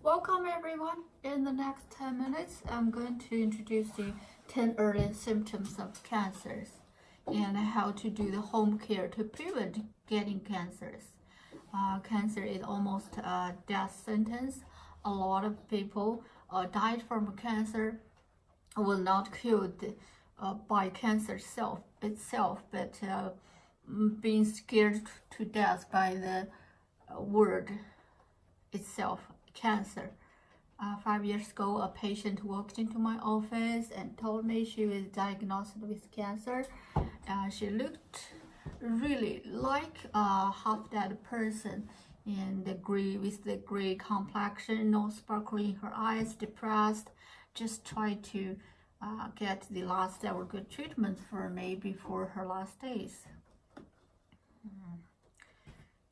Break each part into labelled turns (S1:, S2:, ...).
S1: Welcome everyone. In the next 10 minutes, I'm going to introduce you 10 early symptoms of cancers and how to do the home care to prevent getting cancers. Cancer is almost a death sentence. A lot of people died from cancer, were not killed by cancer itself, but being scared to death by the word itself, cancer. 5 years ago, a patient walked into my office and told me she was diagnosed with cancer. She looked really like a half-dead person, and with the gray complexion, no sparkle in her eyes, depressed. Just tried to get the last ever good treatment for me before her last days.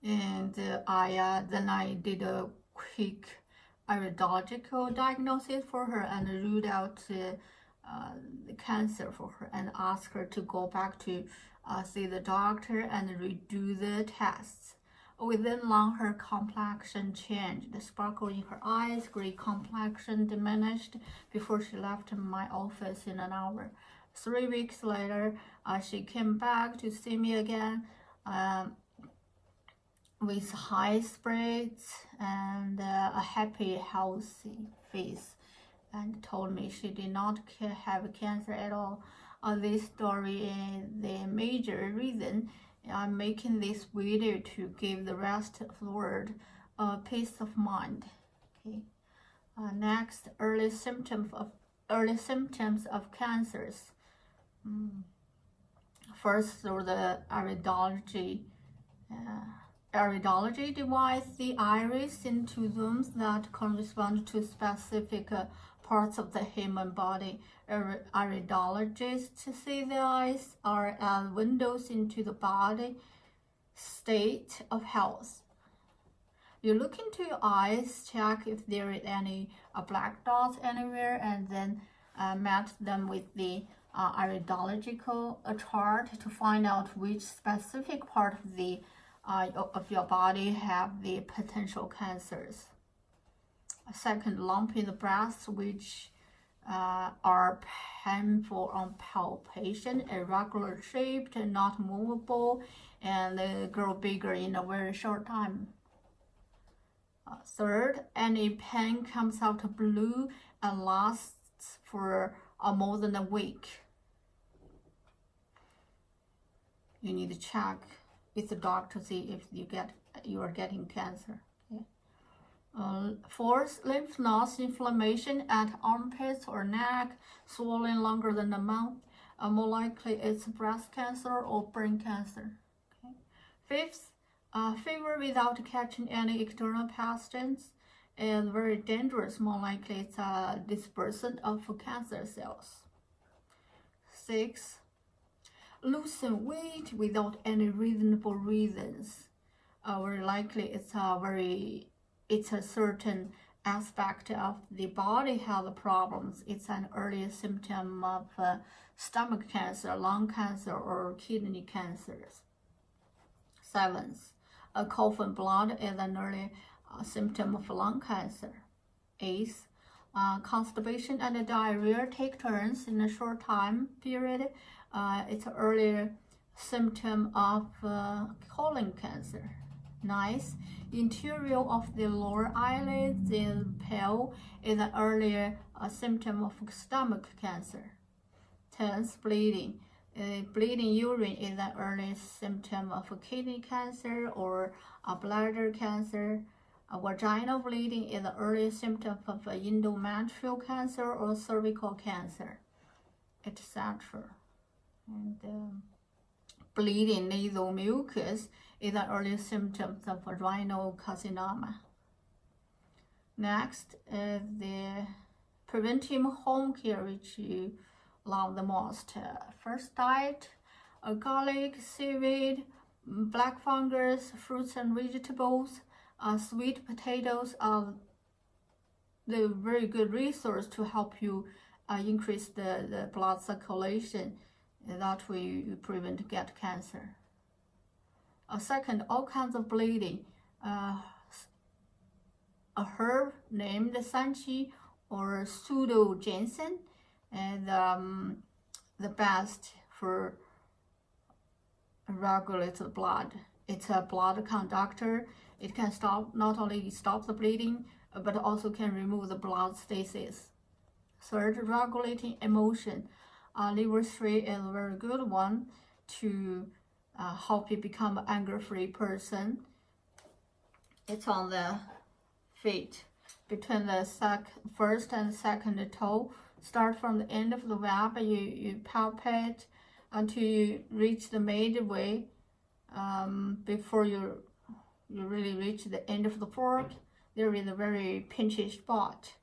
S1: And then I did a quick iridological diagnosis for her and ruled out the cancer for her and asked her to go back to see the doctor and redo the tests. Within long, her complexion changed. The sparkle in her eyes, gray complexion diminished before she left my office in an hour. 3 weeks later, she came back to see me again. With high spirits and a happy, healthy face, and told me she did not have cancer at all. This story is the major reason I'm making this video, to give the rest of the world peace of mind. Okay. Next, early symptoms of cancers. First, through the iridology. Iridology divides the iris into zones that correspond to specific parts of the human body. Iridologists see the eyes are as windows into the body state of health. You look into your eyes, check if there is any black dots anywhere, and then match them with the iridological chart to find out which specific part of your body have the potential cancers. Second, lump in the breast, which are painful on palpation, irregular shaped, not movable, and they grow bigger in a very short time. Third, any pain comes out blue and lasts for more than a week. You need to check with the doctor to see if you are getting cancer. Okay. Fourth, lymph nodes inflammation at armpits or neck, swollen longer than a month. More likely it's breast cancer or brain cancer. Okay. Fifth, fever without catching any external pathogens is very dangerous. More likely it's a dispersant of cancer cells. Sixth, losing weight without any reasonable reasons. Very likely it's a certain aspect of the body health problems. It's an early symptom of stomach cancer, lung cancer, or kidney cancers. Seventh, a cough and blood is an early symptom of lung cancer. Eighth, constipation and diarrhea take turns in a short time period. It's an earlier symptom of colon cancer. Ninth, interior of the lower eyelids is pale, is an earlier symptom of stomach cancer. 10th, bleeding. Bleeding urine is an early symptom of kidney cancer or bladder cancer. Vaginal bleeding is an early symptom of endometrial cancer or cervical cancer, etc. And bleeding nasal mucus is an early symptom of renal carcinoma. Next is the preventive home care, which you love the most. First, diet: garlic, seaweed, black fungus, fruits and vegetables. Sweet potatoes are the very good resource to help you increase the blood circulation. That way you prevent get cancer. Second, all kinds of bleeding. a herb named Sanchi or pseudoginseng, and the best for regulate the blood. It's a blood conductor. It can not only stop the bleeding, but also can remove the blood stasis. Third, regulating emotion. Liver 3 is a very good one to help you become an anger-free person. It's on the feet, between the first and second toe. Start from the end of the web, you palpate until you reach the midway. Before you really reach the end of the fork, there is a very pinchy spot.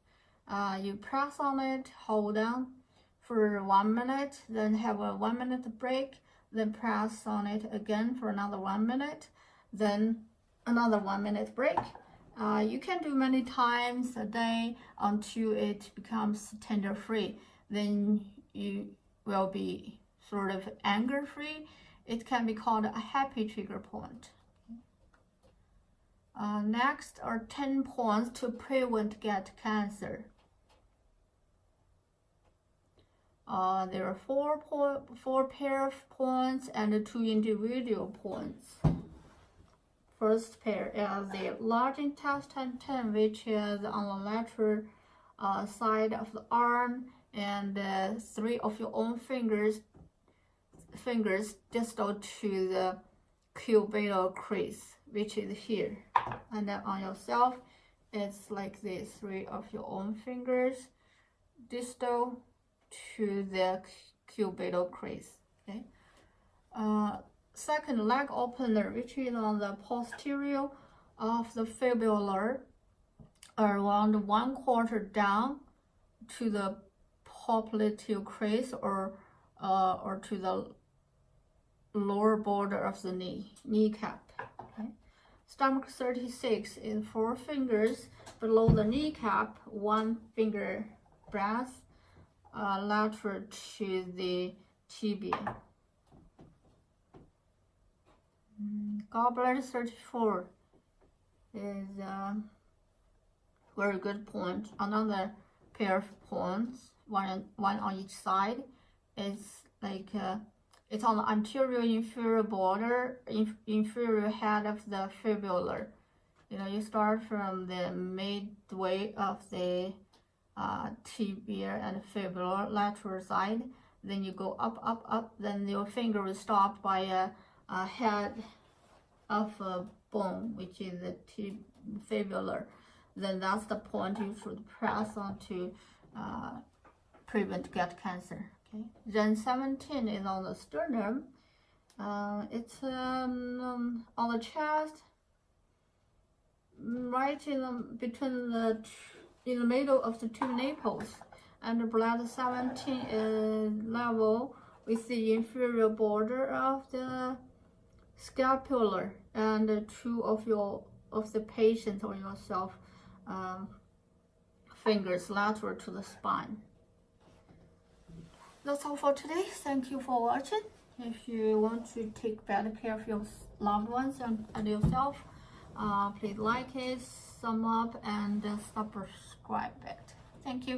S1: You press on it, hold down for 1 minute, then have a 1 minute break, then press on it again for another 1 minute, then another 1 minute break. You can do many times a day until it becomes tender-free. Then you will be sort of anger-free. It can be called a happy trigger point. Next are 10 points to prevent gut cancer. There are four pair of points and 2 individual points. First pair is the large intestine 10, which is on the lateral side of the arm, and 3 of your own fingers distal to the cubital crease, which is here. And then on yourself, it's like this: 3 of your own fingers distal to the cubital crease. Okay. Second, leg opener, which is on the posterior of the fibula, around 1/4 down to the popliteal crease, or to the lower border of the kneecap. Okay. Stomach 36 is 4 fingers below the kneecap, 1 finger breadth, lateral to the tibia. Gallbladder 34 is a very good point. Another pair of points, one on each side. It's like it's on the anterior inferior border, inferior head of the fibula. You start from the midway of the tibia and fibula lateral side, then you go up, then your finger will stop by a head of a bone, which is the fibula. Then that's the point you should press on to prevent gut cancer. Okay. Then 17 is on the sternum. It's on the chest, right in the middle of the 2 nipples, and the bladder 17 is level with the inferior border of the scapula, and 2 of the patient or yourself fingers lateral to the spine. That's all for today. Thank you for watching. If you want to take better care of your loved ones and yourself, please like it, thumb up, and subscribe it. Thank you.